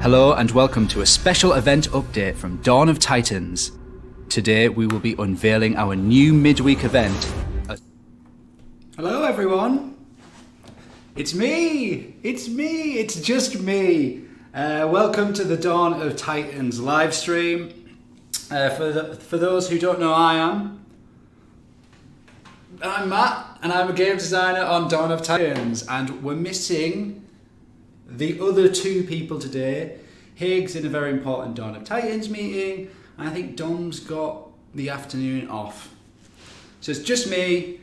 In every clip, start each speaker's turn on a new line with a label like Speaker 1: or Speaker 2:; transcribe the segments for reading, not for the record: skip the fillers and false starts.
Speaker 1: Hello and welcome to a special event update from Dawn of Titans. Today we will be unveiling our new midweek event. Hello everyone! It's me! It's just me! Welcome to the Dawn of Titans live stream. For those who don't know, I'm Matt and I'm a game designer on Dawn of Titans, and we're missing the other two people today. Higgs in a very important Dawn of Titans meeting, and I think Dom's got the afternoon off. So it's just me.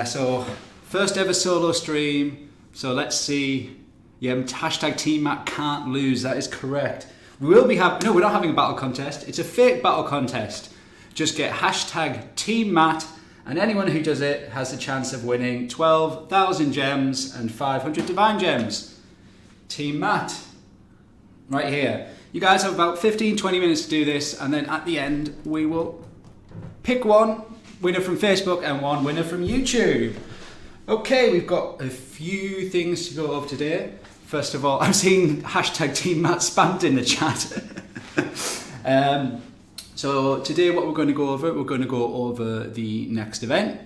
Speaker 1: So first ever solo stream. So let's see. Yeah, hashtag Team Matt can't lose. That is correct. We will be having, no, we're not having a battle contest. It's a fake battle contest Just get hashtag Team Matt, and anyone who does it has the chance of winning 12,000 gems and 500 divine gems. Team Matt. Right here. You guys have about 15-20 minutes to do this, and then at the end we will pick one winner from Facebook and one winner from YouTube. Okay, we've got a few things to go over today. First of all, I'm seeing hashtag Team Matt spammed in the chat. So today what we're going to go over the next event.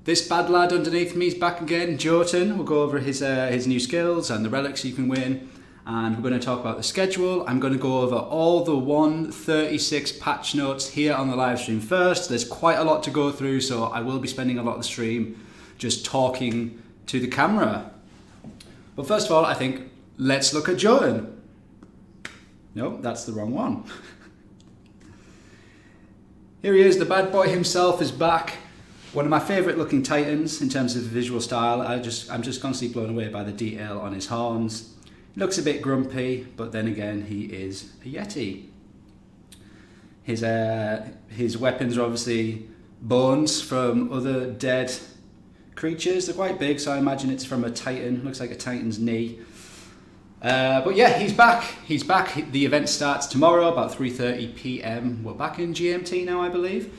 Speaker 1: This bad lad underneath me is back again, Jotun. We'll go over his new skills and the relics you can win. And we're going to talk about the schedule. I'm going to go over all the 1.36 patch notes here on the live stream first. There's quite a lot to go through, so I will be spending a lot of the stream just talking to the camera. But first of all, I think let's look at Jotun. No, that's the wrong one. Here he is, the bad boy himself is back. One of my favourite looking titans in terms of visual style. I'm just constantly blown away by the detail on his horns. Looks a bit grumpy, but then again, he is a Yeti. His weapons are obviously bones from other dead creatures. They're quite big, so I imagine it's from a titan. Looks like a titan's knee. But yeah, he's back. He's back. The event starts tomorrow, about 3:30 PM. We're back in GMT now, I believe.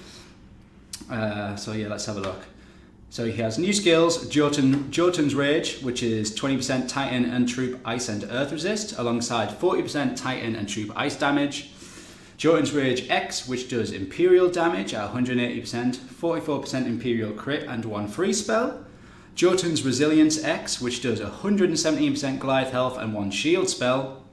Speaker 1: So yeah, let's have a look. So he has new skills, Jotun's Rage, which is 20% Titan and Troop Ice and Earth resist, alongside 40% Titan and Troop Ice damage. Jotun's Rage X, which does Imperial damage at 180%, 44% Imperial crit and 1 free spell. Jotun's Resilience X, which does 117% Goliath health and 1 shield spell.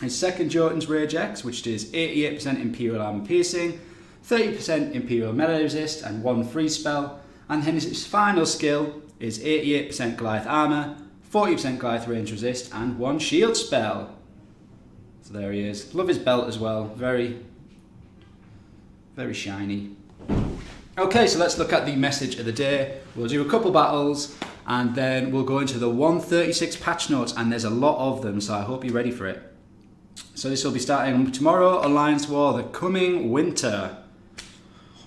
Speaker 1: His second Jotun's Rage X, which does 88% Imperial armor piercing, 30% Imperial melee resist and 1 free spell. And then his final skill is 88% Goliath armor, 40% Goliath range resist, and 1 shield spell. So there he is. Love his belt as well. Very, very shiny. Okay, so let's look at the message of the day. We'll do a couple battles, and then we'll go into the 1.36 patch notes, and there's a lot of them, so I hope you're ready for it. So this will be starting tomorrow, Alliance War, the coming winter.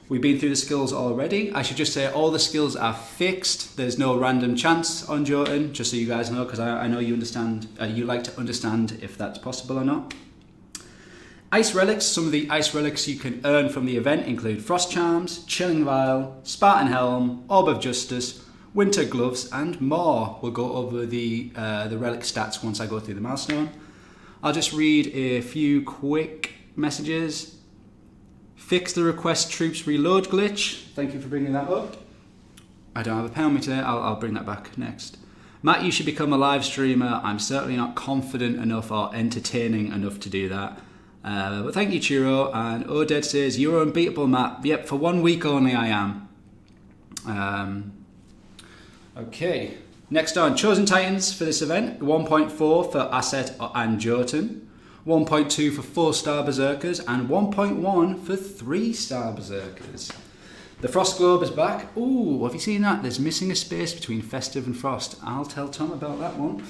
Speaker 1: We've been through the skills already. I should just say all the skills are fixed. There's no random chance on Jotun, just so you guys know, because I know you understand. You like to understand if that's possible or not. Ice relics. Some of the ice relics you can earn from the event include Frost Charms, Chilling Vial, Spartan Helm, Orb of Justice, Winter Gloves, and more. We'll go over the relic stats once I go through the milestone. I'll just read a few quick messages. Fix the request troops reload glitch. Thank you for bringing that up. I don't have a pen on me today. I'll bring that back next. Matt, you should become a live streamer. I'm certainly not confident enough or entertaining enough to do that. But thank you, Chiro. And Oded says, you're unbeatable, Matt. Yep, for 1 week only I am. Okay. Next on, Chosen Titans for this event. 1.4 for Asset and Jotun. 1.2 for 4-star Berserkers, and 1.1 for 3-star Berserkers. The Frost Globe is back. Ooh, have you seen that? There's missing a space between Festive and Frost. I'll tell Tom about that one.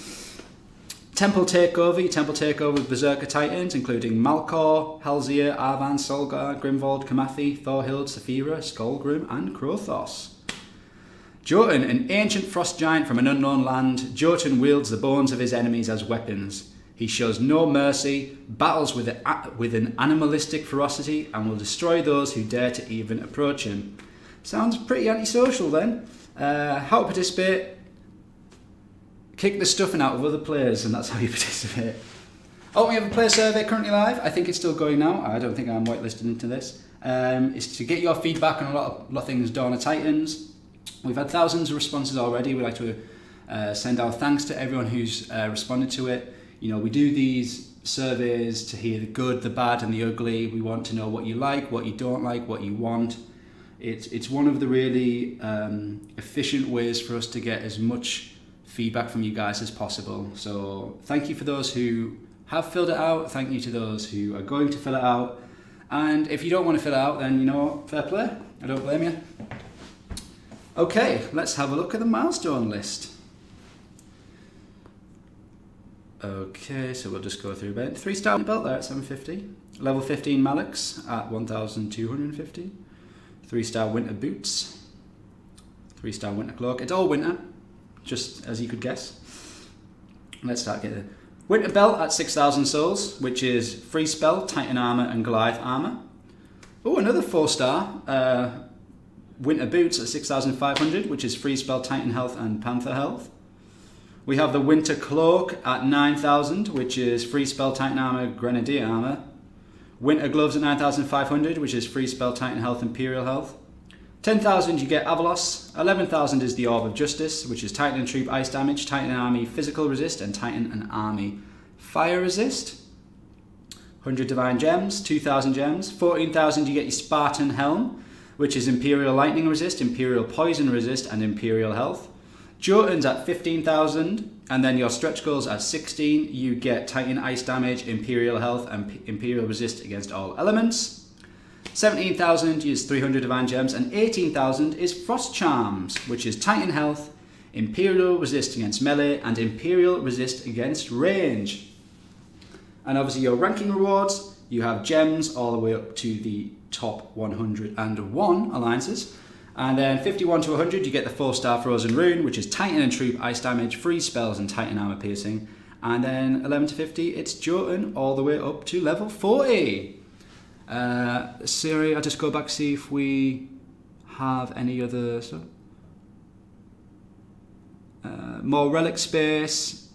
Speaker 1: Temple Takeover with Berserker Titans, including Malkor, Halzir, Arvan, Solgar, Grimvald, Kamathi, Thorhild, Saphira, Skullgrim, and Krothos. Jotun, an ancient frost giant from an unknown land, Jotun wields the bones of his enemies as weapons. He shows no mercy, battles with an animalistic ferocity, and will destroy those who dare to even approach him. Sounds pretty antisocial then. How to participate? Kick the stuffing out of other players, and that's how you participate. Oh, we have a player survey currently live. I think it's still going now. I don't think I'm whitelisted into this. It's to get your feedback on a lot of things Dawn of Titans. We've had thousands of responses already. We'd like to send our thanks to everyone who's responded to it. You know, we do these surveys to hear the good, the bad, and the ugly. We want to know what you like, what you don't like, what you want. It's one of the really efficient ways for us to get as much feedback from you guys as possible. So thank you for those who have filled it out. Thank you to those who are going to fill it out. And if you don't want to fill it out, then you know what, fair play. I don't blame you. Okay, let's have a look at the milestone list. Okay, so we'll just go through a bit. 3-star belt there at 750. Level 15 Maliks at 1,250. 3-star winter boots. 3-star winter cloak. It's all winter, just as you could guess. Let's start getting it. Winter belt at 6,000 souls, which is free spell, Titan armor, and Goliath armor. Oh, another 4-star winter boots at 6,500, which is free spell, Titan health, and Panther health. We have the winter cloak at 9,000, which is free spell, Titan armor, Grenadier armor. Winter gloves at 9,500, which is free spell, Titan health, Imperial health. 10,000 you get Avalos. 11,000 is the Orb of Justice, which is Titan and Troop ice damage, Titan and Army physical resist, and Titan and Army fire resist. 100 divine gems, 2,000 gems. 14,000 you get your Spartan helm, which is Imperial lightning resist, Imperial poison resist, and Imperial health. Jotun's at 15,000, and then your stretch goals at 16. You get Titan ice damage, Imperial health, and Imperial resist against all elements. 17,000 is 300 divine gems, and 18,000 is frost charms, which is Titan health, Imperial resist against melee, and Imperial resist against range. And obviously your ranking rewards, you have gems all the way up to the top 101 alliances. And then 51 to 100 you get the 4-star frozen rune, which is Titan and Troop ice damage, free spells, and Titan armor piercing. And then 11 to 50 it's Jotun all the way up to level 40. Siri, I'll just go back to see if we have any other stuff. More relic space.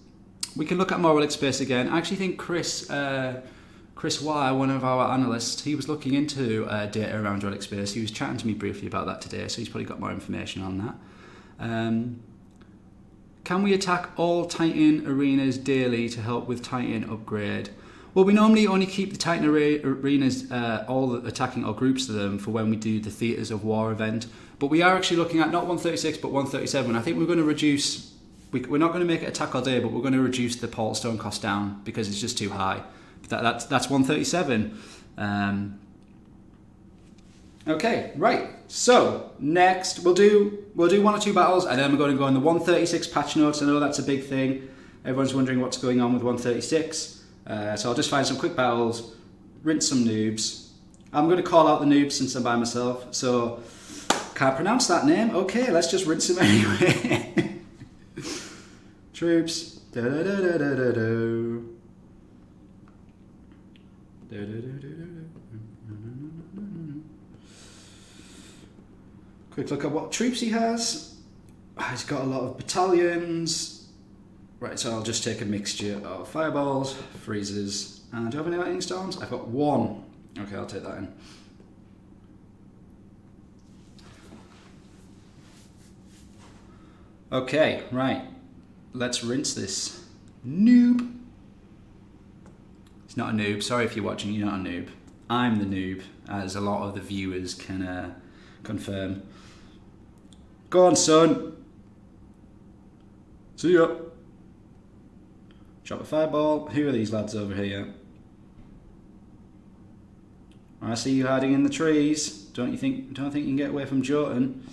Speaker 1: We can look at more relic space again. I actually think Chris Y, one of our analysts, he was looking into data around relic space. He was chatting to me briefly about that today, so he's probably got more information on that. Can we attack all Titan arenas daily to help with Titan upgrade? Well, we normally only keep the Titan arenas, attacking all groups of them, for when we do the Theatres of War event. But we are actually looking at not 136 but 137. I think we're going to reduce, we're not going to make it attack all day, but we're going to reduce the portal stone cost down because it's just too high. That's 137. Okay, right. So next we'll do 1 or 2 battles, and then we're going to go in the 136 patch notes. I know that's a big thing. Everyone's wondering what's going on with 136. So I'll just find some quick battles, rinse some noobs. I'm going to call out the noobs since I'm by myself, so can't pronounce that name. Okay, let's just rinse them anyway. Troops. Quick look at what troops he has. He's got a lot of battalions. Right, so I'll just take a mixture of fireballs, freezes, and do I have any lightning storms? I've got 1. Okay, I'll take that in. Okay, right. Let's rinse this. Noob. It's not a noob. Sorry if you're watching, you're not a noob. I'm the noob, as a lot of the viewers can confirm. Go on, son. See ya. Drop a fireball. Who are these lads over here? I see you hiding in the trees. Don't think you can get away from Jotun?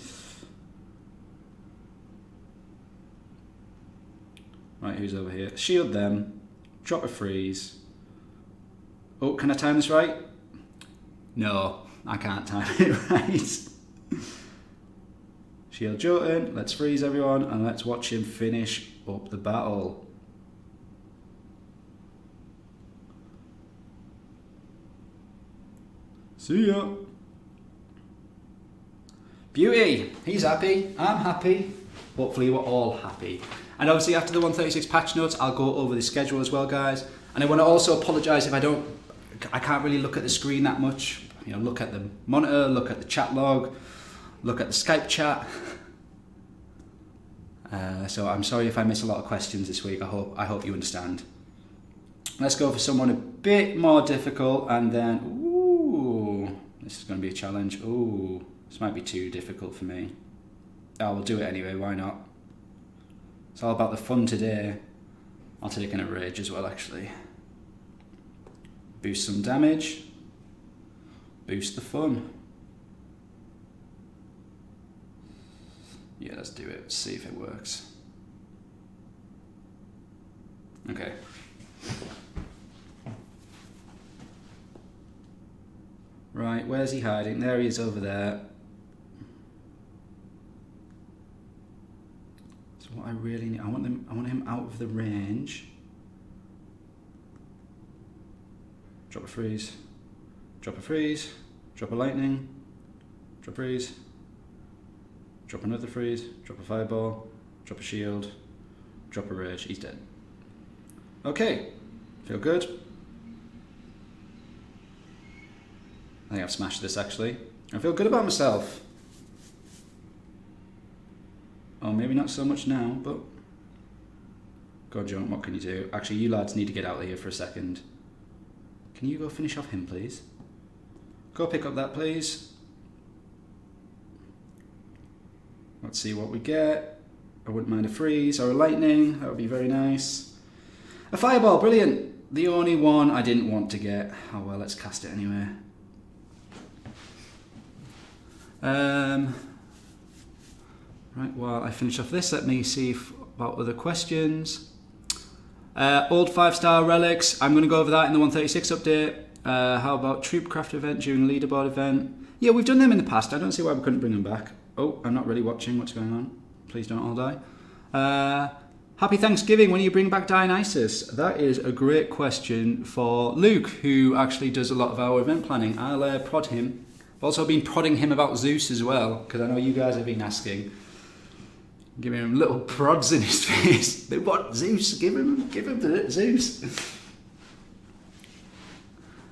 Speaker 1: Right, who's over here? Shield them. Drop a freeze. Oh, can I time this right? No, I can't time it right. Shield Jotun. Let's freeze everyone and let's watch him finish up the battle. See ya. Beauty. He's happy. I'm happy. Hopefully we're all happy. And obviously after the 136 patch notes, I'll go over the schedule as well, guys. And I want to also apologise if I can't really look at the screen that much. You know, look at the monitor, look at the chat log, look at the Skype chat. So I'm sorry if I miss a lot of questions this week. I hope you understand. Let's go for someone a bit more difficult, and then ooh, this is going to be a challenge. Ooh, this might be too difficult for me. Oh, we'll do it anyway. Why not? It's all about the fun today. I'll take in a rage as well, actually. Boost some damage. Boost the fun. Yeah, let's do it. See if it works. Okay. Where's he hiding? There he is over there. So what I really need, I want him out of the range. Drop a freeze. Drop a freeze. Drop a lightning. Drop freeze. Drop another freeze. Drop a fireball. Drop a shield. Drop a rage. He's dead. Okay. Feel good. I think I've smashed this actually. I feel good about myself. Oh, maybe not so much now, but... God, John, what can you do? Actually, you lads need to get out of here for a second. Can you go finish off him, please? Go pick up that, please. Let's see what we get. I wouldn't mind a freeze or a lightning. That would be very nice. A fireball, brilliant. The only one I didn't want to get. Oh well, let's cast it anyway. Right, while I finish off this, let me see about other questions. Old 5-star relics, I'm going to go over that in the 136 update. How about troop craft event during leaderboard event? Yeah, we've done them in the past. I don't see why we couldn't bring them back. Oh, I'm not really watching what's going on. Please don't all die. Happy Thanksgiving, when you bring back Dionysus? That is a great question for Luke, who actually does a lot of our event planning. I'll prod him. I've also been prodding him about Zeus as well, because I know you guys have been asking. Giving him little prods in his face. They want Zeus, give him the Zeus.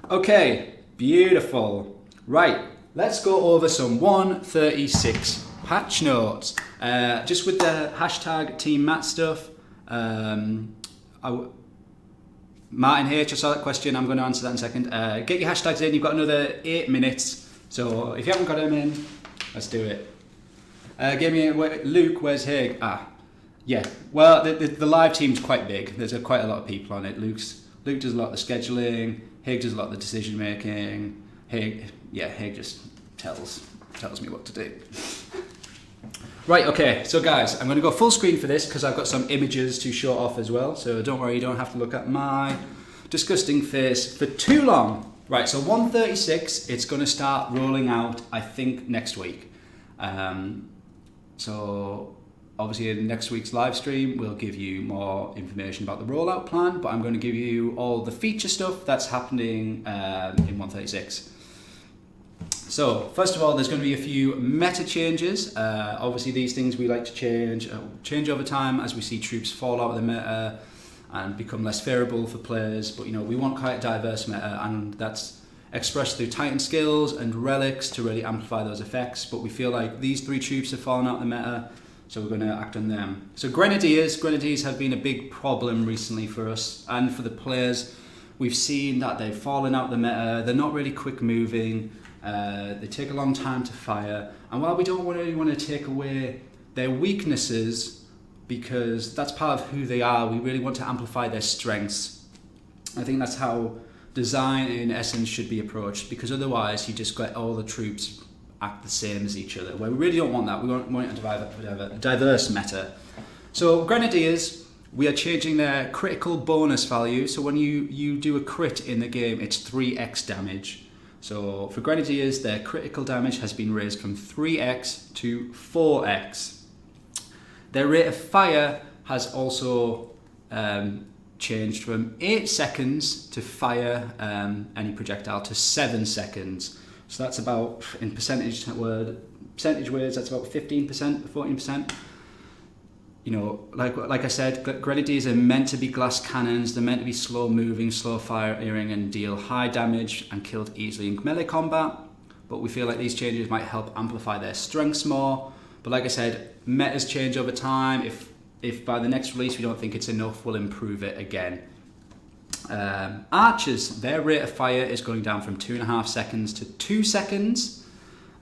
Speaker 1: Okay, beautiful. Right, let's go over some 136 patch notes. Just with the hashtag Team Matt stuff. Martin H, I saw that question, I'm going to answer that in a second. Get your hashtags in, you've got another 8 minutes. So if you haven't got them in, let's do it. Luke, where's Haig? Yeah. Well, the live team's quite big. There's quite a lot of people on it. Luke does a lot of the scheduling. Haig does a lot of the decision making. Haig just tells me what to do. Right. Okay. So guys, I'm going to go full screen for this because I've got some images to show off as well. So don't worry, you don't have to look at my disgusting face for too long. Right. So 136, it's going to start rolling out, I think, next week. So obviously in next week's live stream, we'll give you more information about the rollout plan, but I'm going to give you all the feature stuff that's happening in 136. So first of all, there's going to be a few meta changes. Obviously these things we like to change over time as we see troops fall out of the meta and become less favourable for players, but you know, we want quite a diverse meta, and that's expressed through Titan skills and relics to really amplify those effects, but we feel like these 3 troops have fallen out of the meta, so we're going to act on them. So Grenadiers have been a big problem recently for us and for the players. We've seen that they've fallen out of the meta, they're not really quick moving, they take a long time to fire, and while we don't really want to take away their weaknesses, because that's part of who they are, we really want to amplify their strengths. I think that's how design in essence should be approached, because otherwise you just get all the troops act the same as each other, where we really don't want that. We want a diverse meta. So Grenadiers, we are changing their critical bonus value. So when you do a crit in the game, it's 3x damage. So for Grenadiers, their critical damage has been raised from 3x to 4x. Their rate of fire has also changed from 8 seconds to fire any projectile to 7 seconds. So that's about, in percentage words, that's about 15%, 14%. You know, like I said, Grenadiers are meant to be glass cannons. They're meant to be slow moving, slow firing, and deal high damage and killed easily in melee combat. But we feel like these changes might help amplify their strengths more. But like I said, metas change over time. If by the next release we don't think it's enough, we'll improve it again. Archers, their rate of fire is going down from 2.5 seconds to 2 seconds.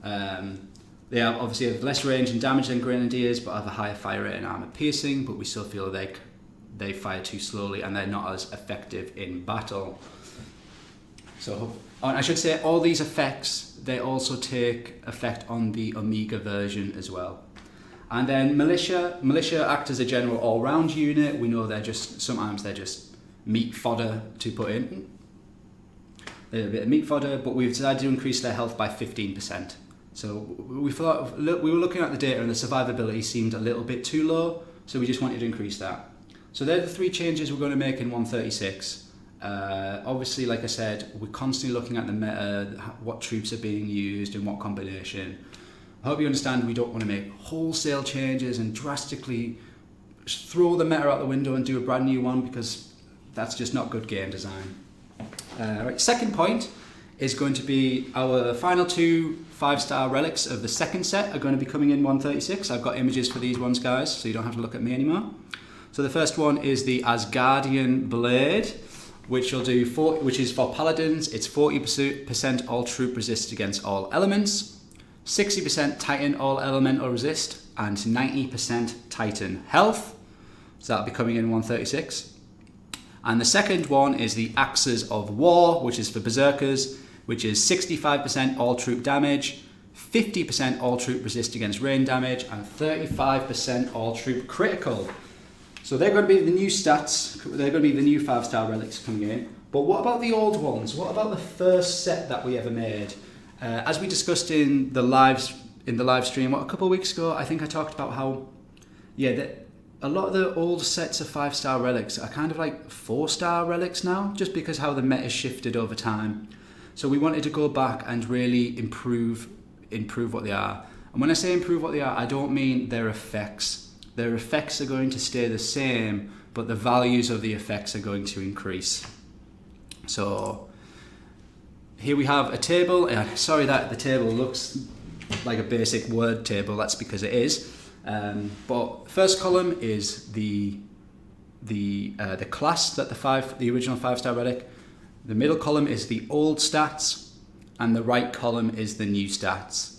Speaker 1: They obviously have less range and damage than Grenadiers, but have a higher fire rate and armor piercing, but we still feel they fire too slowly and they're not as effective in battle. So I should say all these effects, they also take effect on the Omega version as well. And then militia act as a general all-round unit. We know sometimes they're just meat fodder to put in. a little bit of meat fodder, but we've decided to increase their health by 15%. So we thought, we were looking at the data and the survivability seemed a little bit too low, so we just wanted to increase that. So they're the 3 changes we're going to make in 136. Obviously, like I said, we're constantly looking at the meta, what troops are being used and what combination. I hope you understand we don't want to make wholesale changes and drastically throw the meta out the window and do a brand new one, because that's just not good game design. Right, second point is going to be our final 2 5-star relics of the second set are going to be coming in 136. I've got images for these ones, guys, so you don't have to look at me anymore. So the first one is the Asgardian Blade, which is for paladins. It's 40% all troop resist against all elements, 60% Titan all elemental resist, and 90% Titan health. So that'll be coming in 136. And the second one is the Axes of War, which is for berserkers, which is 65% all troop damage, 50% all troop resist against rain damage, and 35% all troop critical. So they're going to be the new stats, they're going to be the new 5-star relics coming in. But what about the old ones? What about the first set that we ever made? As we discussed in the live stream, a couple of weeks ago, I think I talked about how, a lot of the old sets of 5-star relics are kind of like 4-star relics now, just because how the meta shifted over time. So we wanted to go back and really improve what they are. And when I say improve what they are, I don't mean their effects. Their effects are going to stay the same, but the values of the effects are going to increase. So here we have a table. Sorry that the table looks like a basic word table, that's because it is. But first column is the class that the original 5-star relic. The middle column is the old stats, and the right column is the new stats.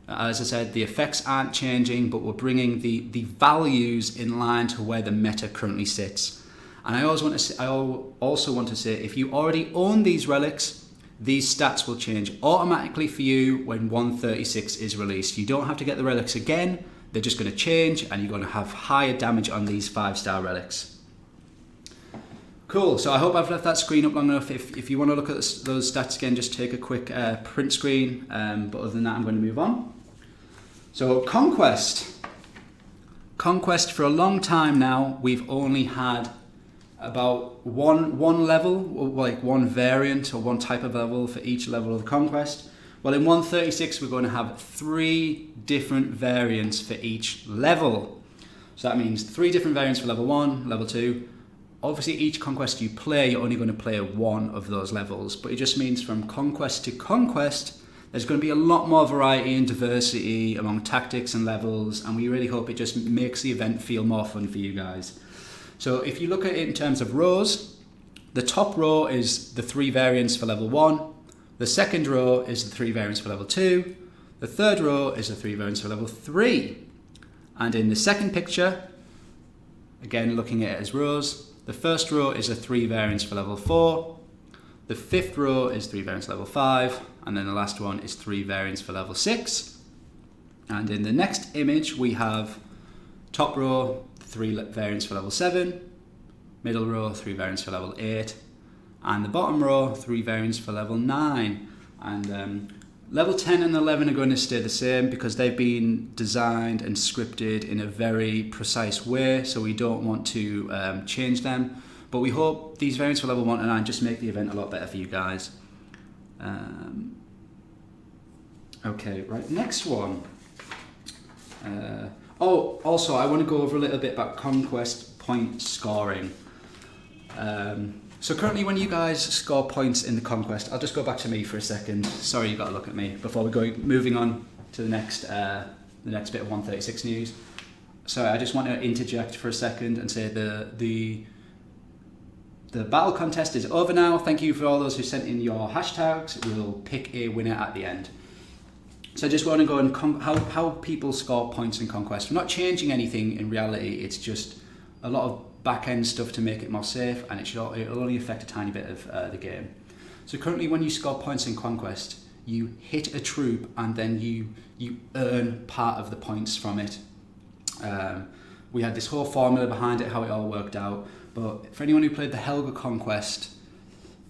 Speaker 1: As I said, the effects aren't changing, but we're bringing the values in line to where the meta currently sits. And I also want to say, if you already own these relics, these stats will change automatically for you when 136 is released. You don't have to get the relics again. They're just going to change, and you're going to have higher damage on these 5-star relics. Cool, so I hope I've left that screen up long enough. If you want to look at those stats again, just take a quick print screen. But other than that, I'm going to move on. So Conquest. Conquest, for a long time now, we've only had about one level, or like one variant or one type of level for each level of the Conquest. Well, in 136, we're going to have 3 different variants for each level. So that means 3 different variants for level 1, level 2. Obviously, each Conquest you play, you're only going to play one of those levels, but it just means from Conquest to Conquest, there's going to be a lot more variety and diversity among tactics and levels, and we really hope it just makes the event feel more fun for you guys. So if you look at it in terms of rows, the top row is the 3 variants for level 1, the second row is the 3 variants for level 2, the third row is the 3 variants for level 3. And in the second picture, again looking at it as rows, the first row is the 3 variants for level 4, the 5th row is 3 variants for level 5, and then the last one is 3 variants for level 6. And in the next image we have top row, 3 variants for level 7, middle row, 3 variants for level 8, and the bottom row, 3 variants for level 9. And level 10 and 11 are going to stay the same because they've been designed and scripted in a very precise way, so we don't want to change them. But we hope these variants for level 1 and 9 just make the event a lot better for you guys. Okay, right, next one. Also, I want to go over a little bit about Conquest point scoring. So currently when you guys score points in the Conquest, I'll just go back to me for a second. Sorry, you got to look at me before we go moving on to the next bit of 136 news. So I just want to interject for a second and say the battle contest is over now. Thank you for all those who sent in your hashtags. We'll pick a winner at the end. So I just want to go on how people score points in Conquest. We're not changing anything in reality. It's just a lot of back-end stuff to make it more safe, and it'll only affect a tiny bit of the game. So currently when you score points in Conquest, you hit a troop and then you earn part of the points from it. We had this whole formula behind it, how it all worked out, but for anyone who played the Helga Conquest,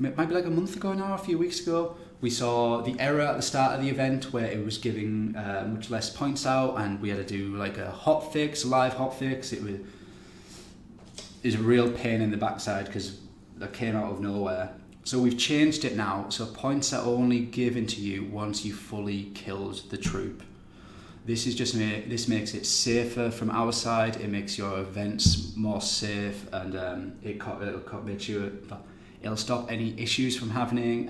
Speaker 1: it might be like a month ago now, a few weeks ago, we saw the error at the start of the event where it was giving much less points out, and we had to do like a live hotfix. It was a real pain in the backside because that came out of nowhere. So we've changed it now, so points are only given to you once you fully killed the troop. This is just this makes it safer from our side. It makes your events more safe, and it'll stop any issues from happening.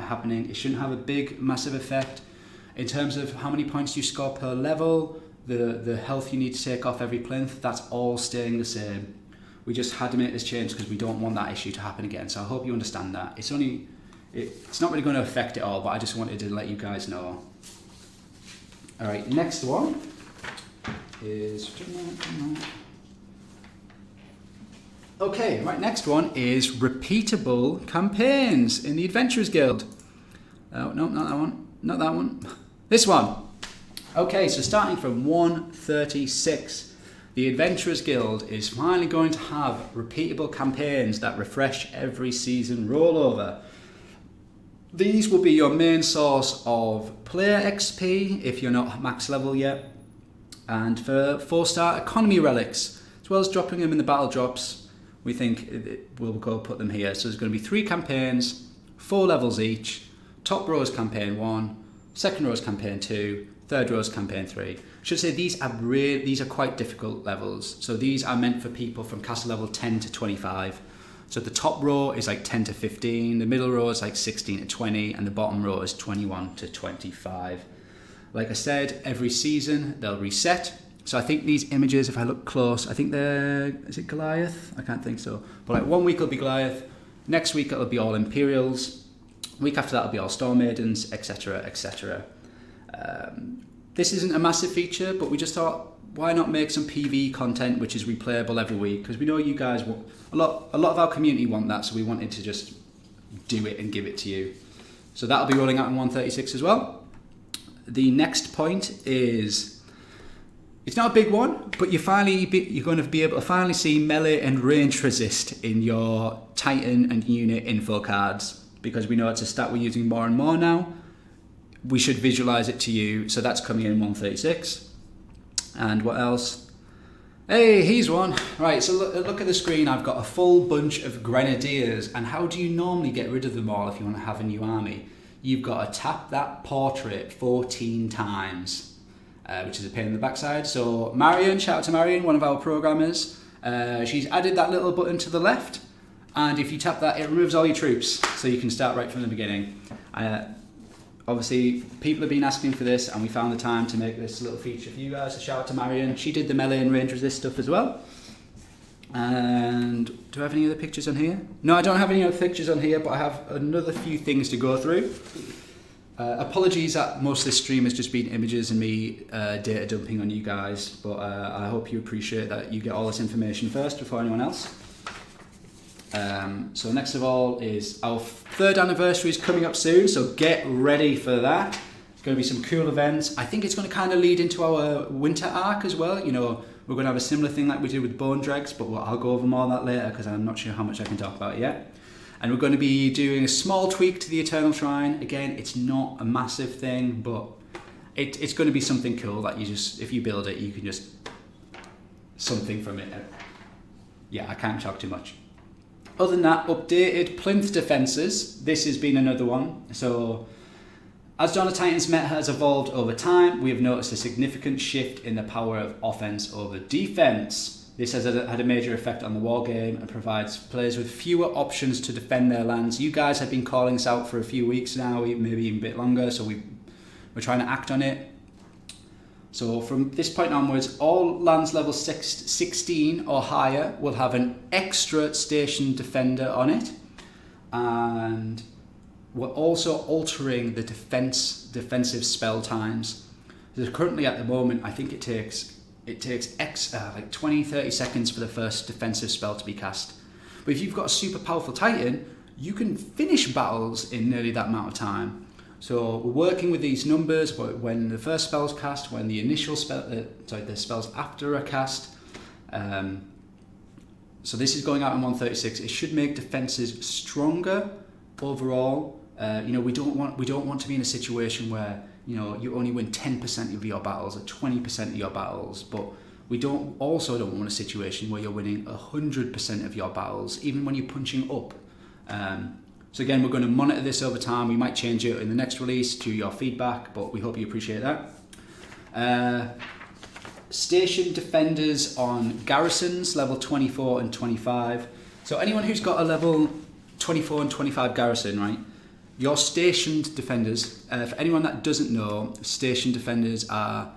Speaker 1: It shouldn't have a big, massive effect in terms of how many points you score per level. The health you need to take off every plinth, that's all staying the same. We just had to make this change because we don't want that issue to happen again. So I hope you understand that. It's not really going to affect it all, but I just wanted to let you guys know. All right, next one is... Okay, right, next one is repeatable campaigns in the Adventurers Guild. Oh, no, not that one. Not that one. This one. Okay, so starting from 136. The Adventurers Guild is finally going to have repeatable campaigns that refresh every season rollover. These will be your main source of player XP if you're not max level yet, and for 4-star economy relics, as well as dropping them in the battle drops. We think we'll go put them here. So there's going to be 3 campaigns, 4 levels each. Top row is campaign 1, second row is campaign 2, third row is campaign 3. Should say these are quite difficult levels. So these are meant for people from castle level 10 to 25. So the top row is like 10 to 15, the middle row is like 16 to 20, and the bottom row is 21 to 25. Like I said, every season they'll reset. So I think these images, if I look close, I think is it Goliath? I can't think so. But like 1 week it'll be Goliath, next week it'll be all Imperials, week after that it'll be all Storm Maidens, etc, etc. This isn't a massive feature, but we just thought, why not make some PV content which is replayable every week? Because we know you guys want, a lot of our community want that, so we wanted to just do it and give it to you. So that'll be rolling out in 136 as well. The next point is, it's not a big one, but you're going to be able to finally see melee and range resist in your Titan and unit info cards, because we know it's a stat we're using more and more now. We should visualize it to you, so that's coming in 136. And what else? Hey, here's one. Right, so look at the screen. I've got a full bunch of grenadiers, and how do you normally get rid of them all if you want to have a new army? You've got to tap that portrait 14 times, which is a pain in the backside. So Marion, shout out to Marion, one of our programmers. She's added that little button to the left, and if you tap that, it removes all your troops, so you can start right from the beginning. Obviously, people have been asking for this, and we found the time to make this little feature for you guys. So shout out to Marion. She did the melee and range resist stuff as well. And do I have any other pictures on here? No, I don't have any other pictures on here, but I have another few things to go through. Apologies that most of this stream has just been images and me data dumping on you guys, but I hope you appreciate that you get all this information first before anyone else. So next of all is our 3rd anniversary is coming up soon, so get ready for that. It's going to be some cool events. I think it's going to kind of lead into our winter arc as well. You know, we're going to have a similar thing like we did with Bone Dregs, but I'll go over more of that later because I'm not sure how much I can talk about it yet. And we're going to be doing a small tweak to the Eternal Shrine. Again, it's not a massive thing, but it's going to be something cool that you just, if you build it, you can just something from it. Yeah, I can't talk too much. Other than that, updated plinth defences. This has been another one. So, as Dawn of Titans meta has evolved over time, we have noticed a significant shift in the power of offense over defense. This has had a major effect on the war game and provides players with fewer options to defend their lands. You guys have been calling this out for a few weeks now, maybe even a bit longer, so we're trying to act on it. So from this point onwards, all lands level 16 or higher will have an extra station defender on it. And we're also altering the defensive spell times. So currently at the moment, I think it takes like 20-30 seconds for the first defensive spell to be cast. But if you've got a super powerful Titan, you can finish battles in nearly that amount of time. So we're working with these numbers, but when the first spell's cast, when the initial spell, the spells after are cast. So this is going out in 136. It should make defenses stronger, overall, you know, we don't want to be in a situation where, you know, you only win 10% of your battles or 20% of your battles, but we don't want a situation where you're winning 100% of your battles, even when you're punching up. So again, we're going to monitor this over time. We might change it in the next release to your feedback, but we hope you appreciate that. Station defenders on garrisons, level 24 and 25. So anyone who's got a level 24 and 25 garrison, right? Your stationed defenders, for anyone that doesn't know, station defenders are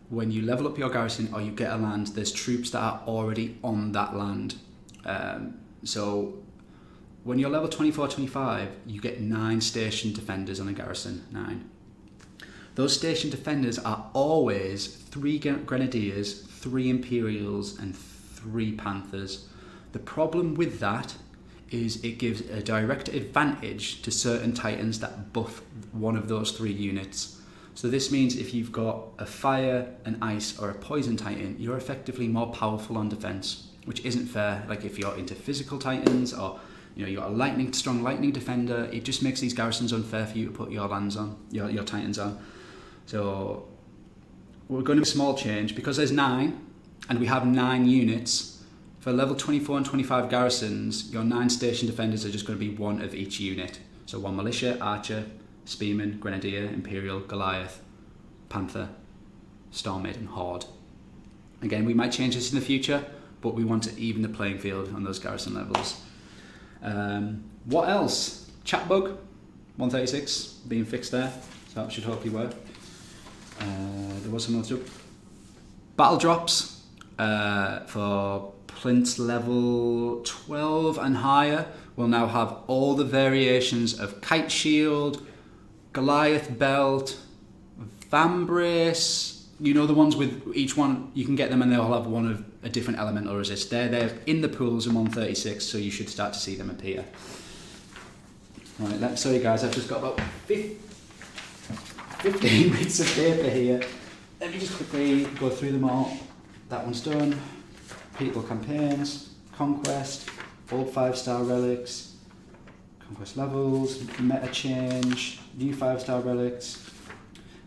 Speaker 1: when you level up your garrison or you get a land, there's troops that are already on that land. So when you're level 24, 25, you get 9 station defenders on a garrison, 9. Those station defenders are always 3 grenadiers, 3 imperials, and 3 panthers. The problem with that is it gives a direct advantage to certain titans that buff one of those 3 units. So this means if you've got a fire, an ice, or a poison titan, you're effectively more powerful on defense, which isn't fair. Like if you're into physical titans, or you know, you got a strong lightning defender, it just makes these garrisons unfair for you to put your lands on, your titans on. So we're going to do a small change because there's 9 and we have 9 units. For level 24 and 25 garrisons, your 9 station defenders are just going to be 1 of each unit. So 1 militia, archer, spearman, grenadier, imperial, Goliath, panther, storm maiden, horde. Again, we might change this in the future, but we want to even the playing field on those garrison levels. What else? Chat bug 136 being fixed there, so that should hopefully work. There was some other stuff. Battle drops for plinths level 12 and higher will now have all the variations of kite shield, Goliath belt, vambrace. You know, the ones with each one, you can get them and they'll have one of a different elemental resist. They're in the pools in 136, so you should start to see them appear. Right, sorry guys, I've just got about 15 bits of paper here. Let me just quickly go through them all. That one's done. People campaigns, Conquest, old 5-star relics, Conquest levels, meta change, new 5-star relics,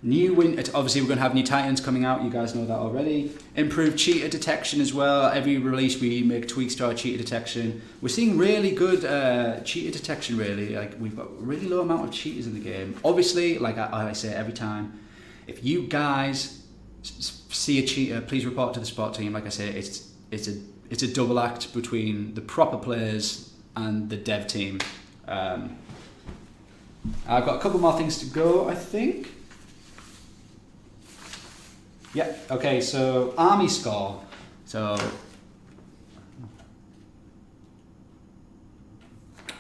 Speaker 1: new obviously we're going to have new titans coming out, you guys know that already. Improved cheater detection as well. Every release we make tweaks to our cheater detection. We're seeing really good cheater detection really. Like we've got a really low amount of cheaters in the game. Obviously, like I say every time, if you guys see a cheater, please report to the support team. Like I say, it's a double act between the proper players and the dev team. I've got a couple more things to go, I think. Yeah, okay, so army score. So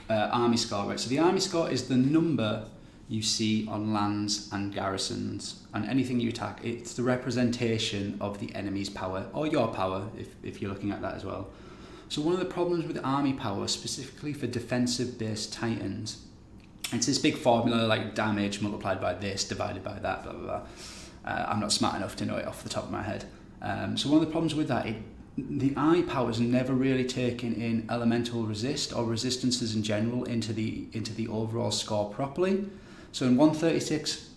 Speaker 1: army score, right? So the army score is the number you see on lands and garrisons and anything you attack. It's the representation of the enemy's power or your power if you're looking at that as well. So one of the problems with army power, specifically for defensive based titans, it's this big formula like damage multiplied by this divided by that, blah blah blah. I'm not smart enough to know it off the top of my head. So one of the problems with that, the army power is never really taken in elemental resist or resistances in general into the overall score properly. So in 136,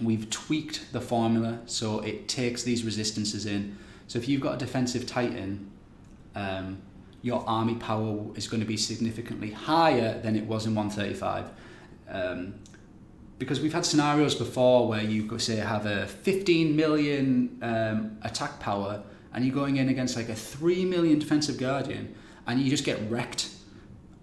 Speaker 1: we've tweaked the formula so it takes these resistances in. So if you've got a defensive titan, your army power is going to be significantly higher than it was in 135. Because we've had scenarios before where you could say have a 15 million attack power and you're going in against like a 3 million defensive guardian and you just get wrecked.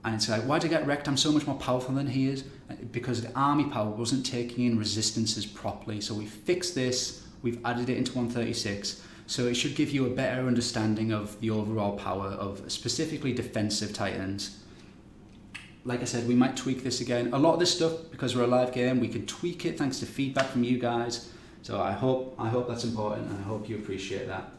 Speaker 1: And it's like, why did I get wrecked? I'm so much more powerful than he is. Because the army power wasn't taking in resistances properly. So we fixed this, we've added it into 136. So it should give you a better understanding of the overall power of specifically defensive titans. Like I said, we might tweak this again. A lot of this stuff, because we're a live game, we can tweak it thanks to feedback from you guys. So I hope that's important and I hope you appreciate that.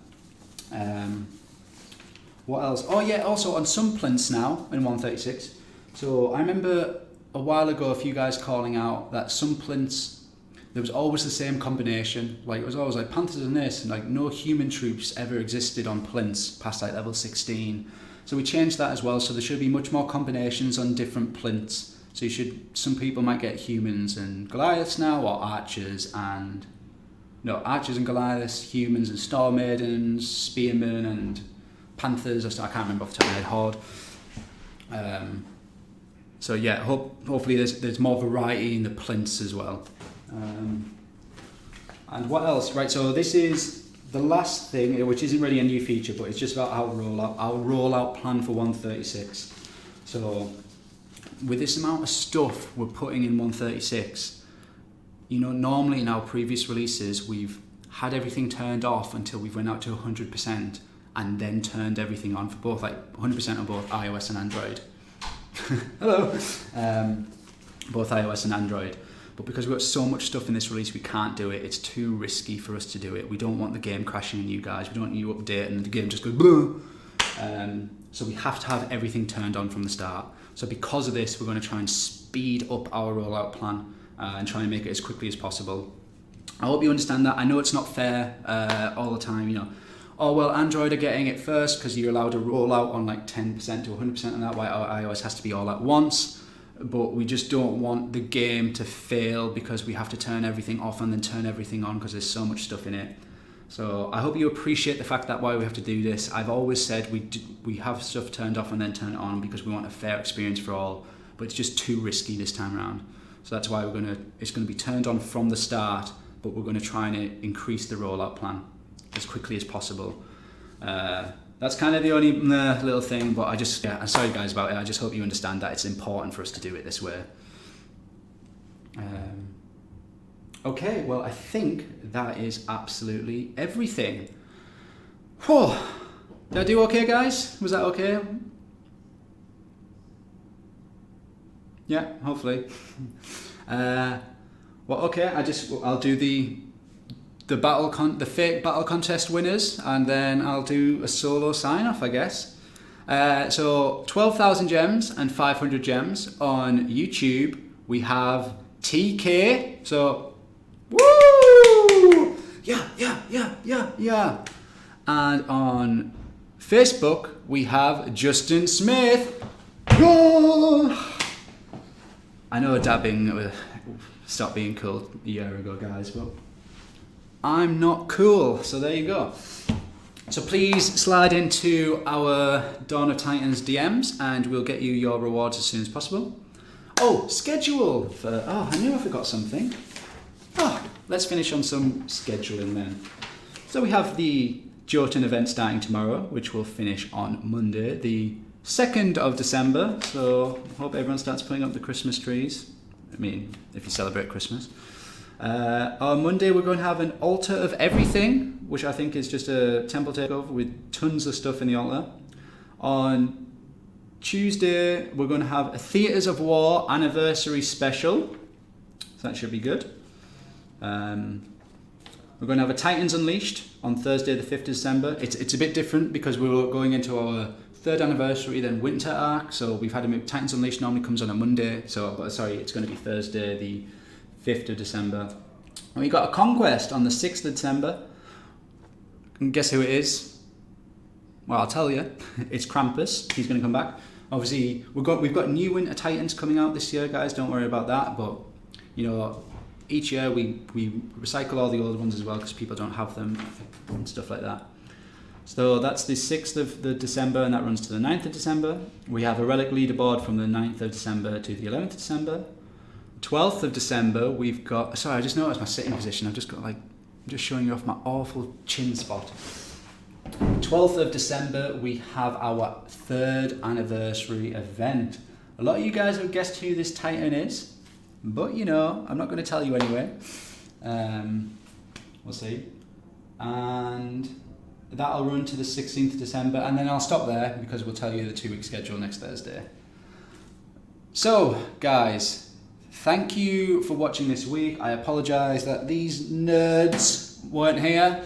Speaker 1: What else? Oh yeah, also on some plinths now in 136. So I remember a while ago a few guys calling out that some plinths, there was always the same combination. Like it was always like Panthers and this, and like no human troops ever existed on plinths past like level 16. So we changed that as well, so there should be much more combinations on different plinths. So some people might get humans and Goliaths now, or archers and Goliaths, humans and Storm Maidens, Spearmen and Panthers, I can't remember off the top of my head, Horde. So yeah, hopefully there's more variety in the plinths as well. And what else? Right, so this is the last thing, which isn't really a new feature, but it's just about our rollout plan for 136. So with this amount of stuff we're putting in 136, you know, normally in our previous releases we've had everything turned off until we've went out to 100% and then turned everything on for both, like 100% on both iOS and Android. Hello. Both iOS and Android. But because we've got so much stuff in this release, we can't do it. It's too risky for us to do it. We don't want the game crashing on you guys. We don't want you update and the game just goes blah. So we have to have everything turned on from the start. So because of this, we're going to try and speed up our rollout plan and try and make it as quickly as possible. I hope you understand that. I know it's not fair all the time, you know. Oh, well, Android are getting it first because you're allowed to roll out on like 10% to 100% and that, why iOS has to be all at once. But we just don't want the game to fail because we have to turn everything off and then turn everything on because there's so much stuff in it. So I hope you appreciate the fact that why we have to do this. I've always said we have stuff turned off and then turn it on because we want a fair experience for all, but it's just too risky this time around. So that's why it's going to be turned on from the start, but we're going to try and increase the rollout plan as quickly as possible. That's kind of the only little thing, but I'm sorry guys about it. I just hope you understand that it's important for us to do it this way. Okay, well, I think that is absolutely everything. Whew. Did I do okay, guys? Was that okay? Yeah, hopefully. Well, okay, I'll do the fake battle contest winners, and then I'll do a solo sign off, I guess. So 12,000 gems and 500 gems on YouTube. We have TK. So woo! Yeah. And on Facebook we have Justin Smith. Oh! I know dabbing stopped being cool a year ago, guys, but I'm not cool, so there you go. So please slide into our Dawn of Titans DMs and we'll get you your rewards as soon as possible. Oh, schedule for... Oh, I knew I forgot something. Oh, let's finish on some scheduling then. So we have the Jotun event starting tomorrow, which will finish on Monday, the 2nd of December. So hope everyone starts putting up the Christmas trees. I mean, if you celebrate Christmas. On Monday we're going to have an altar of everything, which I think is just a temple takeover with tons of stuff in the altar. On Tuesday we're going to have a Theatres of War anniversary special, so that should be good. We're going to have a Titans Unleashed on Thursday the 5th of December. It's a bit different because we're going into our 3rd anniversary, then winter arc, so we've had a Titans Unleashed normally comes on a Monday, it's going to be Thursday the 5th of December. And we got a Conquest on the 6th of December. And guess who it is? Well, I'll tell you. It's Krampus. He's going to come back. Obviously, we've got new Winter Titans coming out this year, guys. Don't worry about that. But, you know, each year we recycle all the old ones as well because people don't have them and stuff like that. So that's the 6th of December and that runs to the 9th of December. We have a relic leaderboard from the 9th of December to the 11th of December. 12th of December, we've got... Sorry, I just noticed my sitting position. I'm just showing you off my awful chin spot. 12th of December, we have our 3rd anniversary event. A lot of you guys have guessed who this Titan is, but you know, I'm not going to tell you anyway. We'll see. And that'll run to the 16th of December, and then I'll stop there because we'll tell you the 2-week schedule next Thursday. So, guys... Thank you for watching this week. I apologise that these nerds weren't here.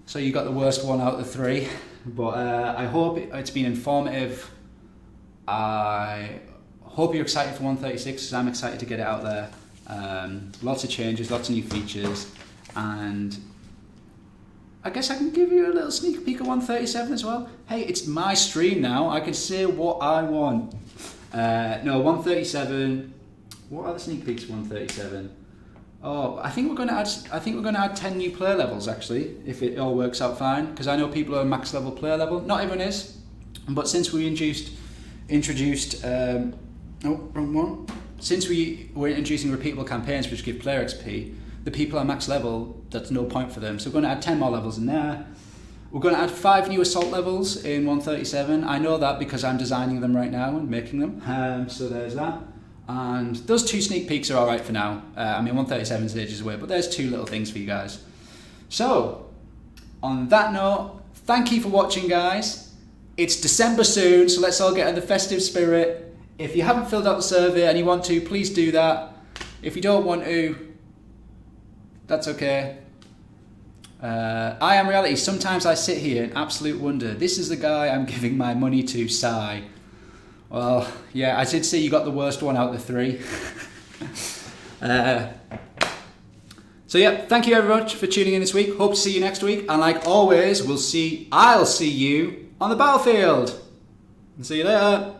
Speaker 1: So you got the worst one out of the 3. But I hope it's been informative. I hope you're excited for 136 because I'm excited to get it out there. Lots of changes, lots of new features. And I guess I can give you a little sneak peek of 137 as well. Hey, it's my stream now. I can say what I want. No, 137. What are the sneak peeks? 137. Oh, I think we're going to add. I think we're going to add 10 new player levels actually, if it all works out fine. Because I know people are max level player level. Not everyone is, but since we introduced. Oh, wrong one. Since we were introducing repeatable campaigns which give player XP, the people are max level. That's no point for them. So we're going to add 10 more levels in there. We're going to add 5 new assault levels in 137. I know that because I'm designing them right now and making them. So there's that. And those 2 sneak peeks are all right for now. I mean, 137 is ages away, but there's 2 little things for you guys. So, on that note, thank you for watching, guys. It's December soon, so let's all get in the festive spirit. If you haven't filled out the survey and you want to, please do that. If you don't want to, that's okay. I am reality. Sometimes I sit here in absolute wonder. This is the guy I'm giving my money to, Sigh. Well, yeah, I did see you got the worst one out of the 3. So yeah, thank you very much for tuning in this week. Hope to see you next week. And like always, I'll see you on the battlefield. And see you later.